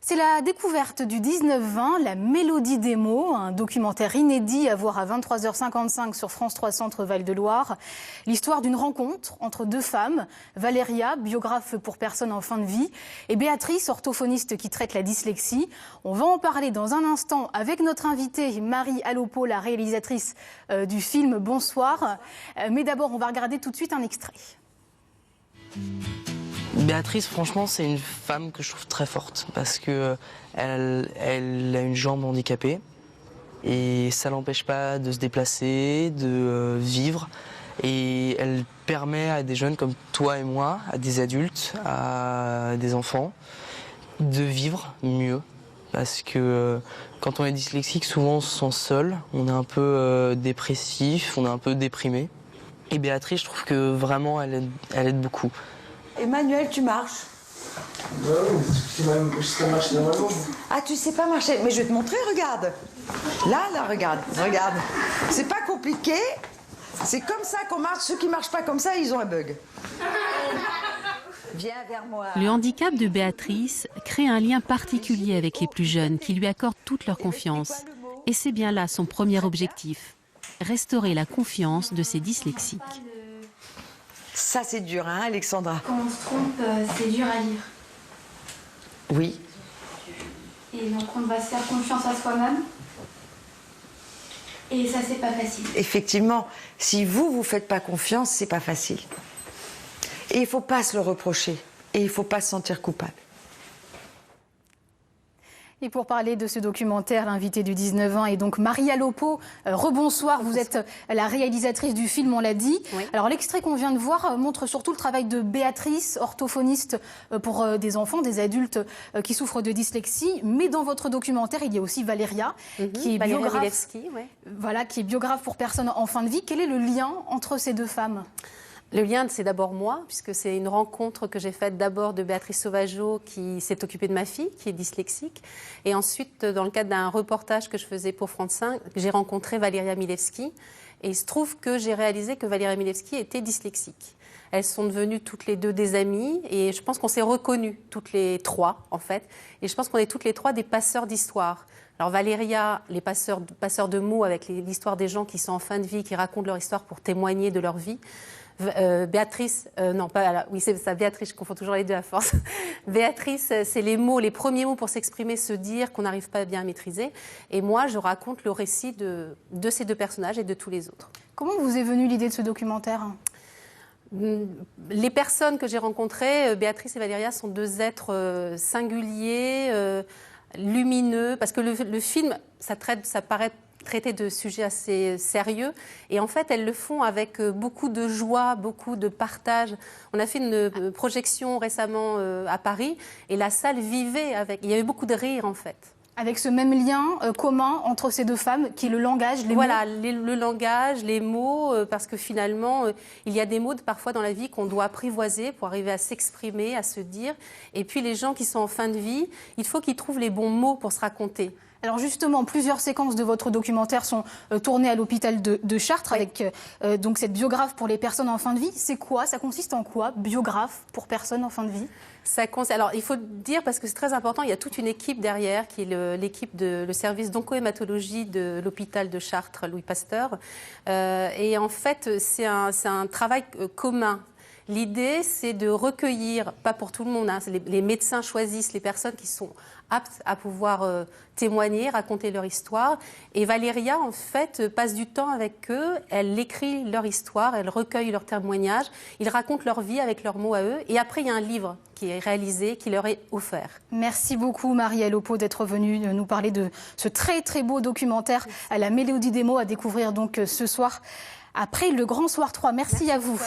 C'est la découverte du 19-20, la mélodie des mots, un documentaire inédit à voir à 23h55 sur France 3 Centre Val-de-Loire. L'histoire d'une rencontre entre deux femmes, Valéria, biographe pour personnes en fin de vie, et Béatrice, orthophoniste qui traite la dyslexie. On va en parler dans un instant avec notre invitée Marie Alopo, la réalisatrice du film Bonsoir. Mais d'abord, on va regarder tout de suite un extrait. Béatrice, franchement, c'est une femme que je trouve très forte parce que elle a une jambe handicapée et ça l'empêche pas de se déplacer, de vivre. Et elle permet à des jeunes comme toi et moi, à des adultes, à des enfants, de vivre mieux. Parce que quand on est dyslexique, souvent on se sent seul, on est un peu dépressif, on est un peu déprimé. Et Béatrice, je trouve que vraiment, elle aide beaucoup. Emmanuel, tu marches? Je sais marcher normalement. Ah, tu sais pas marcher? Mais je vais te montrer, regarde. Là, regarde. C'est pas compliqué. C'est comme ça qu'on marche. Ceux qui marchent pas comme ça, ils ont un bug. Viens vers moi. Le handicap de Béatrice crée un lien particulier avec les plus jeunes qui lui accordent toute leur confiance. Et c'est bien là son premier objectif, restaurer la confiance de ces dyslexiques. Ça, c'est dur, hein, Alexandra? Quand on se trompe, c'est dur à lire. Oui. Et donc, on va se faire confiance à soi-même. Et ça, c'est pas facile. Effectivement, si vous faites pas confiance, c'est pas facile. Et il faut pas se le reprocher. Et il faut pas se sentir coupable. Et pour parler de ce documentaire, l'invité du 19-20 est donc Marie Alopo. Rebonsoir, vous êtes la réalisatrice du film, on l'a dit. Oui. Alors l'extrait qu'on vient de voir montre surtout le travail de Béatrice, orthophoniste pour des enfants, des adultes qui souffrent de dyslexie. Mais dans votre documentaire, il y a aussi Valéria, qui est biographe, voilà, qui est biographe pour personnes en fin de vie. Quel est le lien entre ces deux femmes ? Le lien, c'est d'abord moi, puisque c'est une rencontre que j'ai faite d'abord de Béatrice Sauvageau, qui s'est occupée de ma fille, qui est dyslexique. Et ensuite, dans le cadre d'un reportage que je faisais pour France 5, j'ai rencontré Valéria Milewski. Et il se trouve que j'ai réalisé que Valéria Milewski était dyslexique. Elles sont devenues toutes les deux des amies. Et je pense qu'on s'est reconnues toutes les trois, en fait. Et je pense qu'on est toutes les trois des passeurs d'histoire. Alors Valéria, les passeurs de mots avec l'histoire des gens qui sont en fin de vie, qui racontent leur histoire pour témoigner de leur vie. Béatrice, non pas là, oui c'est ça, Béatrice, je confonds toujours les deux à force. Béatrice, c'est les mots, les premiers mots pour s'exprimer, se dire qu'on n'arrive pas bien à maîtriser. Et moi, je raconte le récit de ces deux personnages et de tous les autres. Comment vous est venue l'idée de ce documentaire ? Les personnes que j'ai rencontrées, Béatrice et Valéria, sont deux êtres singuliers, lumineux, parce que le film, ça paraît traiter de sujets assez sérieux. Et en fait, elles le font avec beaucoup de joie, beaucoup de partage. On a fait une projection récemment à Paris et la salle vivait avec... Il y avait beaucoup de rire, en fait. Avec ce même lien commun entre ces deux femmes, qui est le langage, les mots. Voilà, le langage, les mots, parce que finalement, il y a des mots parfois dans la vie qu'on doit apprivoiser pour arriver à s'exprimer, à se dire. Et puis les gens qui sont en fin de vie, il faut qu'ils trouvent les bons mots pour se raconter. Alors justement, plusieurs séquences de votre documentaire sont tournées à l'hôpital de Chartres, oui, avec donc cette biographe pour les personnes en fin de vie. C'est quoi? Ça consiste en quoi, biographe pour personnes en fin de vie? Alors, il faut dire, parce que c'est très important, il y a toute une équipe derrière, qui est l'équipe le service d'oncohématologie de l'hôpital de Chartres, Louis Pasteur. Et en fait, c'est un travail commun. L'idée, c'est de recueillir, pas pour tout le monde, hein, les médecins choisissent les personnes qui sont aptes à pouvoir témoigner, raconter leur histoire. Et Valéria, en fait, passe du temps avec eux, elle écrit leur histoire, elle recueille leurs témoignages, ils racontent leur vie avec leurs mots à eux. Et après, il y a un livre qui est réalisé, qui leur est offert. Merci beaucoup, Marie Alopo, d'être venue nous parler de ce très, très beau documentaire à la mélodie des mots à découvrir donc ce soir après le Grand Soir 3. Merci à vous.